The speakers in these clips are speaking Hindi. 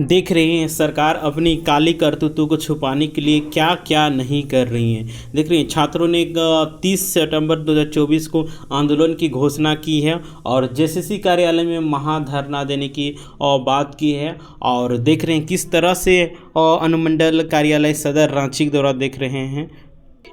देख रही हैं सरकार अपनी काली करतूतों को छुपाने के लिए क्या क्या नहीं कर रही है। देख रही हैं छात्रों ने 30 सितंबर 2024 को आंदोलन की घोषणा की है और जेसीसी कार्यालय में महाधरना देने की बात की है। और देख रहे हैं किस तरह से अनुमंडल कार्यालय सदर रांची के दौरा देख रहे हैं।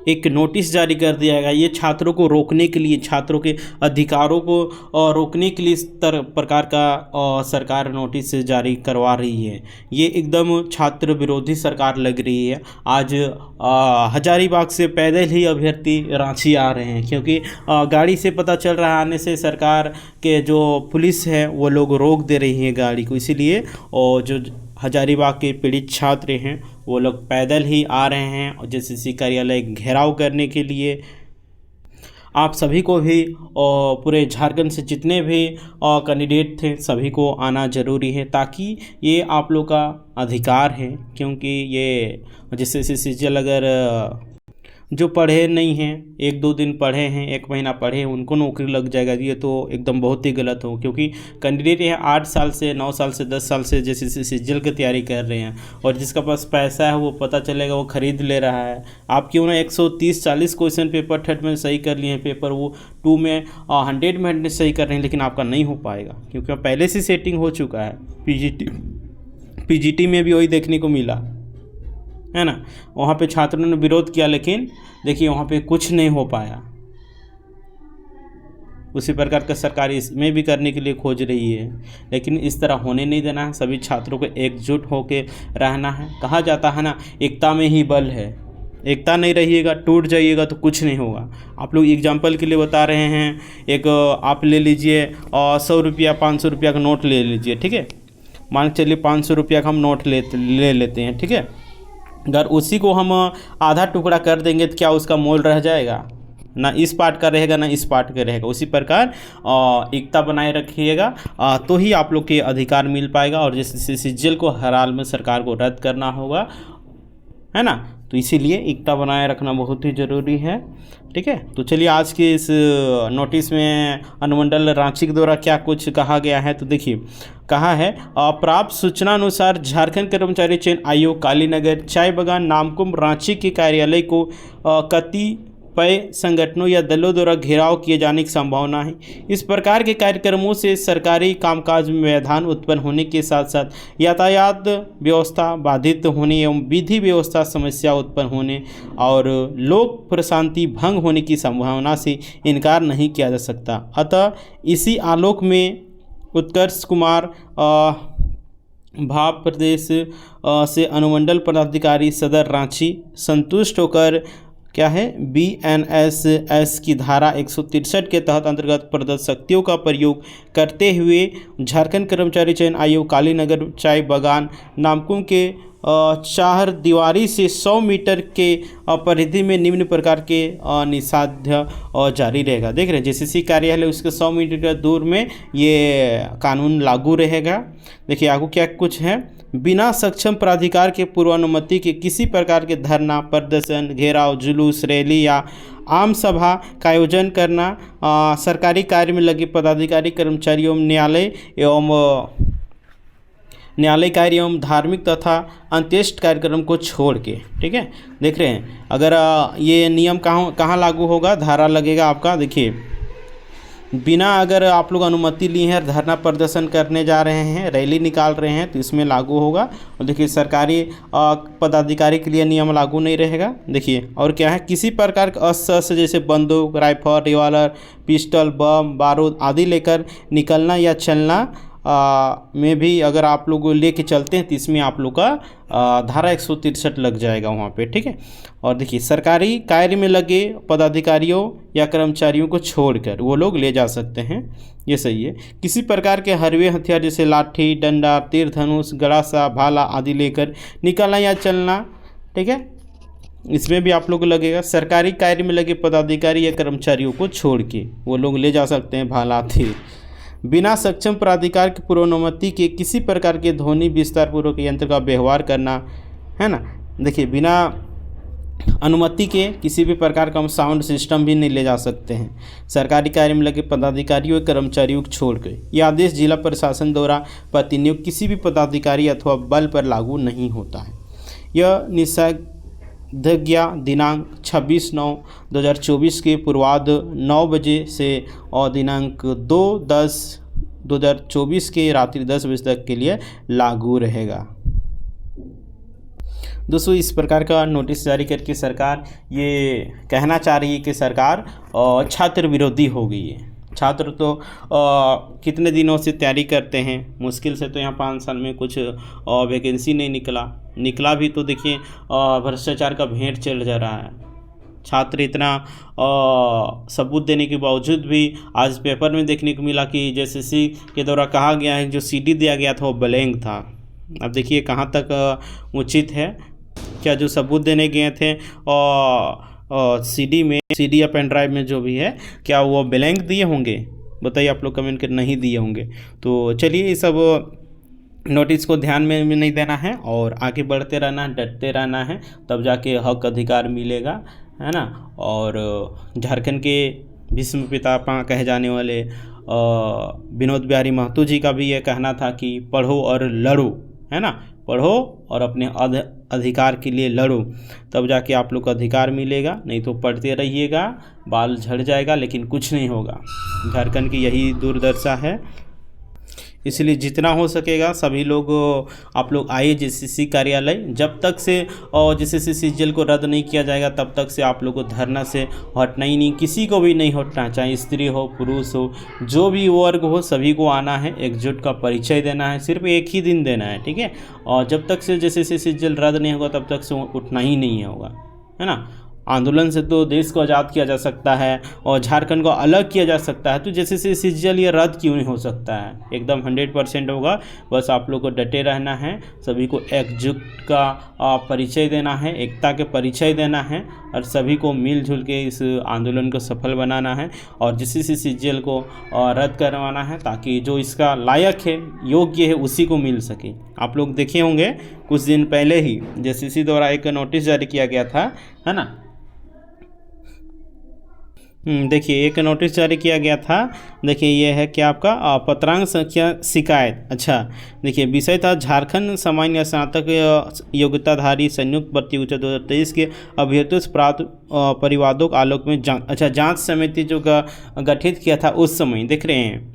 एक नोटिस जारी कर दिया गया ये छात्रों को रोकने के लिए, छात्रों के अधिकारों को रोकने के लिए इस प्रकार का सरकार नोटिस जारी करवा रही है। ये एकदम छात्र विरोधी सरकार लग रही है। आज हजारीबाग से पैदल ही अभ्यर्थी रांची आ रहे हैं, क्योंकि गाड़ी से पता चल रहा है आने से सरकार के जो पुलिस है वो लोग रोक दे रही है गाड़ी को। इसीलिए और जो हजारीबाग के पीड़ित छात्र हैं वो लोग पैदल ही आ रहे हैं और जेसीसी कार्यालय घेराव करने के लिए। आप सभी को भी और पूरे झारखंड से जितने भी कैंडिडेट थे सभी को आना ज़रूरी है, ताकि ये आप लोग का अधिकार है। क्योंकि ये जेसीसी सीजीएल अगर जो पढ़े नहीं हैं, 1-2 दिन पढ़े हैं, 1 महीना पढ़े हैं, उनको नौकरी लग जाएगा, ये तो एकदम बहुत ही गलत हो। क्योंकि कैंडिडेट यहाँ 8 साल से 9 साल से 10 साल से जेसीसी सीजीएल की तैयारी कर रहे हैं और जिसका पास पैसा है वो पता चलेगा वो ख़रीद ले रहा है। आप क्यों ना 130-40 क्वेश्चन पेपर थर्ड में सही कर लिए हैं, पेपर वो 2 में 100 में सही कर रहे हैं, लेकिन आपका नहीं हो पाएगा क्योंकि पहले से सेटिंग हो चुका है। पीजीटी में भी वही देखने को मिला है ना। वहाँ पे छात्रों ने विरोध किया, लेकिन देखिए वहाँ पे कुछ नहीं हो पाया। उसी प्रकार का सरकार इसमें भी करने के लिए खोज रही है, लेकिन इस तरह होने नहीं देना है। सभी छात्रों को एकजुट होकर रहना है। कहा जाता है ना, एकता में ही बल है। एकता नहीं रहिएगा, टूट जाइएगा तो कुछ नहीं होगा। आप लोग एग्जाम्पल के लिए बता रहे हैं, एक आप ले लीजिए 100 रुपया 500 रुपया का नोट ले लीजिए, ठीक है। मान के चलिए 500 रुपया का हम नोट ले लेते हैं, ठीक है। अगर उसी को हम आधा टुकड़ा कर देंगे तो क्या उसका मोल रह जाएगा? ना इस पार्ट का रहेगा ना इस पार्ट का रहेगा। उसी प्रकार एकता बनाए रखिएगा तो ही आप लोग के अधिकार मिल पाएगा। और जैसे सीजीएल को हर हाल में सरकार को रद्द करना होगा, है ना। तो इसीलिए एकता बनाए रखना बहुत ही ज़रूरी है, ठीक है। तो चलिए आज के इस नोटिस में अनुमंडल रांची के द्वारा क्या कुछ कहा गया है तो देखिए कहा है, प्राप्त सूचना अनुसार झारखंड कर्मचारी चयन आयोग कालीनगर चाय बागान नामकुम रांची के कार्यालय को कतिपय संगठनों या दलों द्वारा घेराव किए जाने की संभावना है। इस प्रकार के कार्यक्रमों से सरकारी कामकाज में व्यवधान उत्पन्न होने के साथ साथ यातायात व्यवस्था बाधित होने एवं विधि व्यवस्था समस्या उत्पन्न होने और लोक प्रशांति भंग होने की संभावना से इनकार नहीं किया जा सकता। अतः इसी आलोक में उत्कर्ष कुमार भाव प्रदेश से अनुमंडल पदाधिकारी सदर रांची संतुष्ट होकर क्या है बीएनएसएस की धारा 163 के तहत अंतर्गत प्रदत्त शक्तियों का प्रयोग करते हुए झारखंड कर्मचारी चयन आयोग कालीनगर चाय बागान नामकुम के चार दीवारी से 100 मीटर के परिधि में निम्न प्रकार के निषेधाज्ञा जारी रहेगा। देख रहे हैं जेसीसी कार्यालय उसके 100 मीटर दूर में ये कानून लागू रहेगा। देखिए आगू क्या कुछ है, बिना सक्षम प्राधिकार के पूर्वानुमति के किसी प्रकार के धरना प्रदर्शन घेराव जुलूस रैली या आम सभा का आयोजन करना सरकारी कार्य में लगे पदाधिकारी कर्मचारियों न्यायालय कार्य एवं धार्मिक तथा अंत्येष्ट कार्यक्रम को छोड़ के, ठीक है। देख रहे हैं अगर ये नियम कहाँ लागू होगा, धारा लगेगा आपका। देखिए बिना अगर आप लोग अनुमति ली है धरना प्रदर्शन करने जा रहे हैं, रैली निकाल रहे हैं तो इसमें लागू होगा। और देखिए सरकारी पदाधिकारी के लिए नियम लागू नहीं रहेगा। देखिए और क्या है, किसी प्रकार का अस्त्र जैसे बंदूक राइफल रिवॉल्वर पिस्टल बम बारूद आदि लेकर निकलना या चलना में भी अगर आप लोग लेके चलते हैं तो इसमें आप लोग का धारा 163 लग जाएगा वहाँ पे, ठीक है। और देखिए सरकारी कार्य में लगे पदाधिकारियों या कर्मचारियों को छोड़कर वो लोग ले जा सकते हैं, ये सही है। किसी प्रकार के हरवे हथियार जैसे लाठी डंडा तीर धनुष गड़ासा भाला आदि लेकर निकलना या चलना, ठीक है, इसमें भी आप लोग को लगेगा। सरकारी कार्य में लगे पदाधिकारी या कर्मचारियों को छोड़ के वो लोग ले जा सकते हैं भाला तीर। बिना सक्षम प्राधिकार की पूर्वानुमति के किसी प्रकार के ध्वनि विस्तार पूर्वक यंत्र का व्यवहार करना, है ना। देखिए बिना अनुमति के किसी भी प्रकार का हम साउंड सिस्टम भी नहीं ले जा सकते हैं सरकारी कार्य में लगे पदाधिकारियों और कर्मचारियों को छोड़ के। यह आदेश जिला प्रशासन द्वारा प्रतिनियुक्त किसी भी पदाधिकारी अथवा बल पर लागू नहीं होता है। यह निषेधाज्ञा दिनांक 26/9/2024 के पूर्वाह्न 9 बजे से और दिनांक 2/10/2024 के रात्रि 10 बजे तक के लिए लागू रहेगा। दोस्तों, इस प्रकार का नोटिस जारी करके सरकार ये कहना चाह रही है कि सरकार छात्र विरोधी हो गई है। छात्र तो कितने दिनों से तैयारी करते हैं, मुश्किल से तो यहाँ 5 साल में कुछ वैकेंसी नहीं निकला भी तो देखिए भ्रष्टाचार का भेंट चल जा रहा है। छात्र इतना सबूत देने के बावजूद भी आज पेपर में देखने को मिला कि जेएसएससी के द्वारा कहा गया है जो सीडी दिया गया था वो ब्लैंक था। अब देखिए कहाँ तक उचित है, क्या जो सबूत देने गए थे और सीडी या पेन ड्राइव में जो भी है क्या वो ब्लैंक दिए होंगे? बताइए आप लोग कमेंट कर, नहीं दिए होंगे। तो चलिए ये सब नोटिस को ध्यान में नहीं देना है और आगे बढ़ते रहना है, डटते रहना है, तब जाके हक अधिकार मिलेगा, है ना। और झारखंड के भीष्म पितामह कहे जाने वाले विनोद बिहारी महतो जी का भी ये कहना था कि पढ़ो और लड़ो, है ना। पढ़ो और अपने अधिकार के लिए लड़ो, तब जाके आप लोग को अधिकार मिलेगा। नहीं तो पढ़ते रहिएगा, बाल झड़ जाएगा लेकिन कुछ नहीं होगा। झारखंड की यही दुर्दशा है। इसलिए जितना हो सकेगा सभी लोग आप लोग आइए जेएसएससी कार्यालय। जब तक से जेएसएससी सीजीएल को रद्द नहीं किया जाएगा तब तक से आप लोग को धरना से हटना ही नहीं, किसी को भी नहीं हटना, चाहे स्त्री हो पुरुष हो, जो भी वर्ग हो, सभी को आना है, एकजुट का परिचय देना है। सिर्फ एक ही दिन देना है, ठीक है। और जब तक से जेएसएससी सीजीएल रद्द नहीं होगा तब तक से उठना ही नहीं होगा, है ना। आंदोलन से तो देश को आज़ाद किया जा सकता है और झारखंड को अलग किया जा सकता है, तो जैसे सीजीएल ये रद्द क्यों नहीं हो सकता है? एकदम 100% होगा। बस आप लोग को डटे रहना है, सभी को एकजुट का परिचय देना है, एकता के परिचय देना है और सभी को मिलजुल के इस आंदोलन को सफल बनाना है और जेएसएससी सीजीएल को रद्द करवाना है ताकि जो इसका लायक है, योग्य है, उसी को मिल सके। आप लोग देखे होंगे कुछ दिन पहले ही जेएसएससी द्वारा एक नोटिस जारी किया गया था, है ना। देखिए एक नोटिस जारी किया गया था। देखिए ये है क्या आपका पत्रांक संख्या शिकायत। अच्छा, देखिए विषय था झारखंड सामान्य स्नातक योग्यताधारी संयुक्त प्रतियोगिता 2023 के अभ्यर्थियों से प्राप्त परिवादों के आलोक में जांच समिति जो गठित किया था उस समय। देख रहे हैं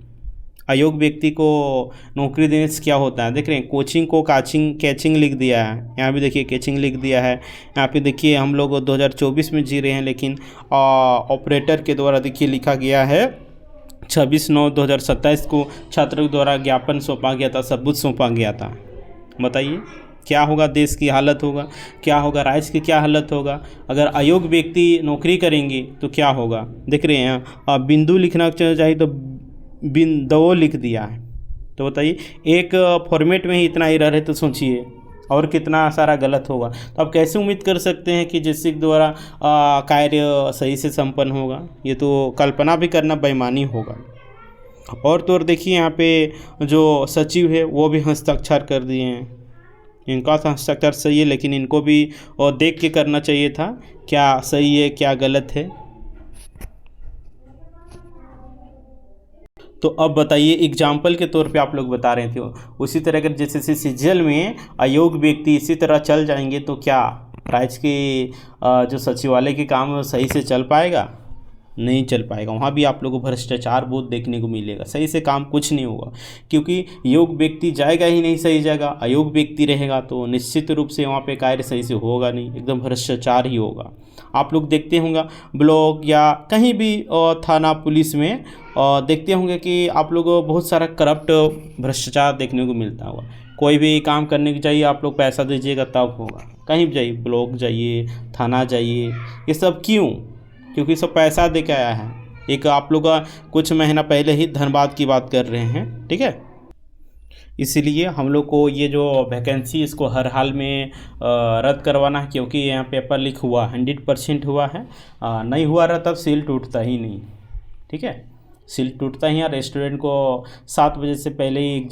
अयोग्य व्यक्ति को नौकरी देने से क्या होता है, देख रहे हैं कोचिंग को कैचिंग लिख दिया है। यहाँ भी देखिए कैचिंग लिख दिया है। यहाँ पे देखिए हम लोग 2024 में जी रहे हैं लेकिन ऑपरेटर के द्वारा देखिए लिखा गया है 26/9/2027 को छात्रों द्वारा ज्ञापन सौंपा गया था, सबूत सौंपा गया था। बताइए क्या होगा, देश की हालत होगा, क्या होगा, राज्य की क्या हालत होगा अगर अयोग्य व्यक्ति नौकरी करेंगे तो क्या होगा। देख रहे हैं बिंदु लिखना चाहिए तो बिंदु लिख दिया है। तो बताइए एक फॉर्मेट में ही इतना एरर है तो सोचिए और कितना सारा गलत होगा। तो आप कैसे उम्मीद कर सकते हैं कि जेएसएससी द्वारा कार्य सही से संपन्न होगा? ये तो कल्पना भी करना बेईमानी होगा। और तो और देखिए यहाँ पे जो सचिव है वो भी हस्ताक्षर कर दिए हैं। इनका हस्ताक्षर सही है लेकिन इनको भी देख के करना चाहिए था क्या सही है क्या गलत है। तो अब बताइए एग्जाम्पल के तौर पे आप लोग बता रहे थे, उसी तरह अगर जैसे सीजीएल में अयोग्य व्यक्ति इसी तरह चल जाएंगे तो क्या राज्य के जो सचिवालय के काम सही से चल पाएगा? नहीं चल पाएगा। वहाँ भी आप लोगों को भ्रष्टाचार बहुत देखने को मिलेगा, सही से काम कुछ नहीं होगा क्योंकि योग्य व्यक्ति जाएगा ही नहीं सही जगह। अयोग्य व्यक्ति रहेगा तो निश्चित रूप से वहाँ पे कार्य सही से होगा नहीं, एकदम भ्रष्टाचार ही होगा। आप लोग देखते होंगे ब्लॉक या कहीं भी थाना पुलिस में देखते होंगे कि आप लोग बहुत सारा करप्ट भ्रष्टाचार देखने को मिलता होगा। कोई भी काम करने की चाहिए आप लोग पैसा दीजिएगा तब होगा। कहीं भी जाइए, ब्लॉक जाइए, थाना जाइए, ये सब क्यों? क्योंकि सब पैसा दे के आया है। एक आप लोग का कुछ महीना पहले ही धनबाद की बात कर रहे हैं, ठीक है। इसीलिए हम लोग को ये जो वैकेंसी इसको हर हाल में रद्द करवाना है क्योंकि यहाँ पेपर लीक हुआ 100% हुआ है। नहीं हुआ रहा तब सील टूटता ही नहीं, ठीक है। सील टूटता ही है। रेस्टोरेंट को 7 बजे से पहले ही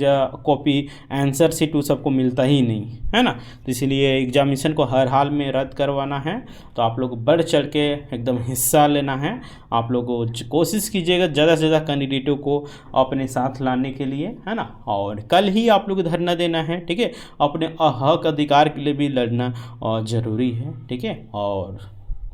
कॉपी आंसर शीट सबको मिलता ही नहीं है ना। तो इसलिए एग्जामिनेशन को हर हाल में रद्द करवाना है। तो आप लोग बढ़ चढ़ के एकदम हिस्सा लेना है। आप लोग कोशिश कीजिएगा ज़्यादा से ज़्यादा कैंडिडेटों को अपने साथ लाने के लिए, है ना। और कल ही आप लोग धरना देना है, ठीक है। अपने हक अधिकार के लिए भी लड़ना ज़रूरी है, ठीक है। और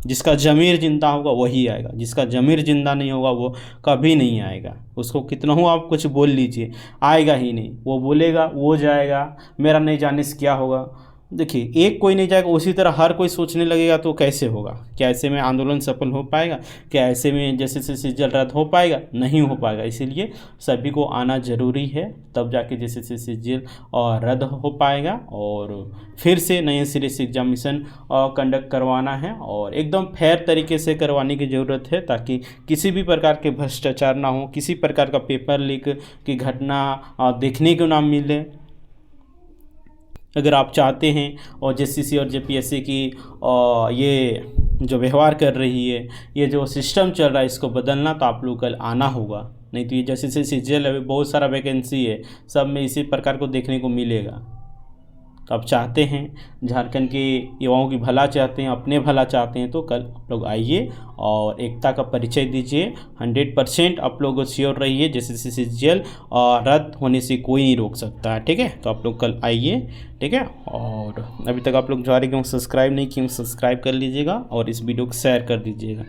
जिसका ज़मीर जिंदा होगा वही आएगा, जिसका ज़मीर जिंदा नहीं होगा वो कभी नहीं आएगा। उसको कितना हो आप कुछ बोल लीजिए, आएगा ही नहीं। वो बोलेगा वो जाएगा, मेरा नहीं जाने से क्या होगा। देखिए, एक कोई नहीं जाएगा, उसी तरह हर कोई सोचने लगेगा तो कैसे होगा। क्या ऐसे में आंदोलन सफल हो पाएगा? क्या ऐसे में जैसे जैसे रद्द हो पाएगा? नहीं हो पाएगा। इसीलिए सभी को आना ज़रूरी है, तब जाके जैसे जैसे जेल और रद्द हो पाएगा और फिर से नए सिरे से एग्जामिनेशन कंडक्ट करवाना है। और एकदम फेयर तरीके से करवाने की ज़रूरत है, ताकि किसी भी प्रकार के भ्रष्टाचार ना हो, किसी प्रकार का पेपर लीक की घटना देखने को ना मिले। अगर आप चाहते हैं और जेसीसी और जेपीएससी की ये जो व्यवहार कर रही है, ये जो सिस्टम चल रहा है, इसको बदलना, तो आप लोग कल आना होगा। नहीं तो ये जैसे सीजीएल है, बहुत सारा वैकेंसी है, सब में इसी प्रकार को देखने को मिलेगा। तो आप चाहते हैं झारखंड के युवाओं की भला चाहते हैं, अपने भला चाहते हैं, तो कल आप लोग आइए और एकता का परिचय दीजिए। 100% आप लोग श्योर रहिए, जैसे सीजीएल रद्द होने से कोई नहीं रोक सकता है, ठीक है। तो आप लोग कल आइए, ठीक है। और अभी तक आप लोग जो सब्सक्राइब नहीं किए, सब्सक्राइब कर लीजिएगा और इस वीडियो को शेयर कर दीजिएगा।